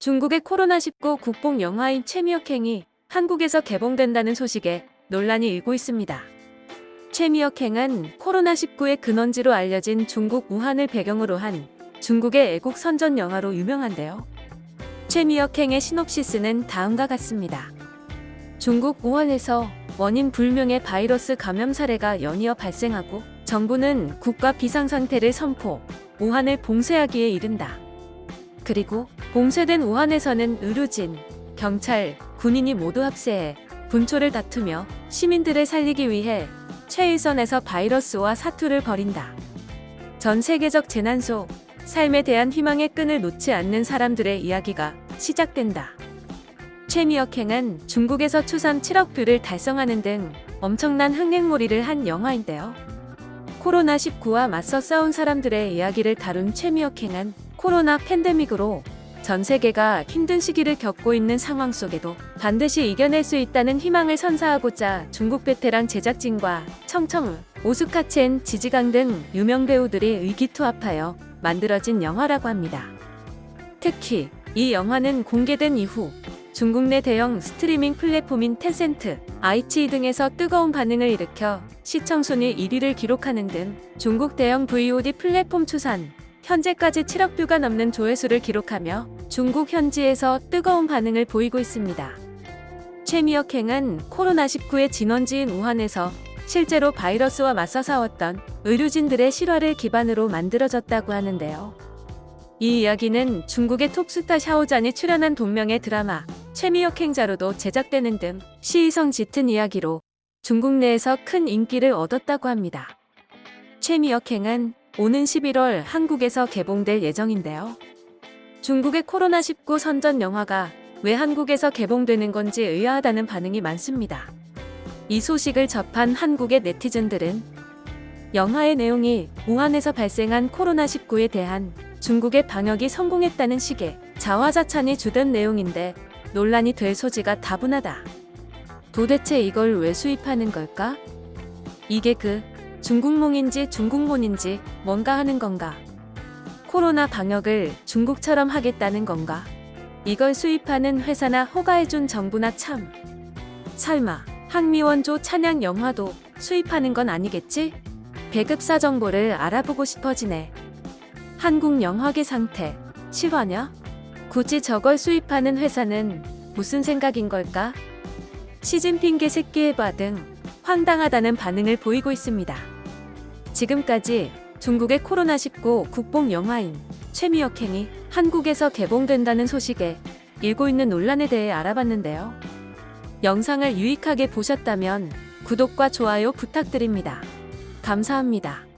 중국의 코로나19 국뽕 영화인 최미역행이 한국에서 개봉된다는 소식에 논란이 일고 있습니다. 최미역행은 코로나19의 근원지로 알려진 중국 우한을 배경으로 한 중국의 애국 선전 영화로 유명한데요. 최미역행의 시놉시스는 다음과 같습니다. 중국 우한에서 원인 불명의 바이러스 감염 사례가 연이어 발생하고 정부는 국가 비상상태를 선포, 우한을 봉쇄하기에 이른다. 그리고 봉쇄된 우한에서는 의료진, 경찰, 군인이 모두 합세해 분초를 다투며 시민들을 살리기 위해 최일선에서 바이러스와 사투를 벌인다. 전 세계적 재난 속 삶에 대한 희망의 끈을 놓지 않는 사람들의 이야기가 시작된다. 최미역행은 중국에서 추산 7억 뷰를 달성하는 등 엄청난 흥행몰이를 한 영화인데요. 코로나19와 맞서 싸운 사람들의 이야기를 다룬 최미역행은 코로나 팬데믹으로 전 세계가 힘든 시기를 겪고 있는 상황 속에도 반드시 이겨낼 수 있다는 희망을 선사하고자 중국 베테랑 제작진과 청청우, 오스카 첸, 지지강 등 유명 배우들이 의기투합하여 만들어진 영화라고 합니다. 특히 이 영화는 공개된 이후 중국 내 대형 스트리밍 플랫폼인 텐센트, 아이치 등에서 뜨거운 반응을 일으켜 시청 순위 1위를 기록하는 등 중국 대형 VOD 플랫폼 추산 현재까지 7억 뷰가 넘는 조회수를 기록하며 중국 현지에서 뜨거운 반응을 보이고 있습니다. 최미역행은 코로나19의 진원지인 우한에서 실제로 바이러스와 맞서 싸웠던 의료진들의 실화를 기반으로 만들어졌다고 하는데요. 이 이야기는 중국의 톱스타 샤오잔이 출연한 동명의 드라마 최미역행자로도 제작되는 등 시의성 짙은 이야기로 중국 내에서 큰 인기를 얻었다고 합니다. 최미역행은 오는 11월 한국에서 개봉될 예정인데요. 중국의 코로나19 선전 영화가 왜 한국에서 개봉되는 건지 의아하다는 반응이 많습니다. 이 소식을 접한 한국의 네티즌들은 영화의 내용이 우한에서 발생한 코로나19에 대한 중국의 방역이 성공했다는 식의 자화자찬이 주된 내용인데 논란이 될 소지가 다분하다. 도대체 이걸 왜 수입하는 걸까? 이게 중국몽인지 중국몬인지 뭔가 하는 건가? 코로나 방역을 중국처럼 하겠다는 건가? 이걸 수입하는 회사나 허가해준 정부나 참. 설마 항미원조 찬양 영화도 수입하는 건 아니겠지? 배급사 정보를 알아보고 싶어지네. 한국 영화계 상태 실화냐? 굳이 저걸 수입하는 회사는 무슨 생각인 걸까? 시진핑계 새끼해봐 등 황당하다는 반응을 보이고 있습니다. 지금까지 중국의 코로나19 국뽕 영화인 최미역행이 한국에서 개봉된다는 소식에 일고 있는 논란에 대해 알아봤는데요. 영상을 유익하게 보셨다면 구독과 좋아요 부탁드립니다. 감사합니다.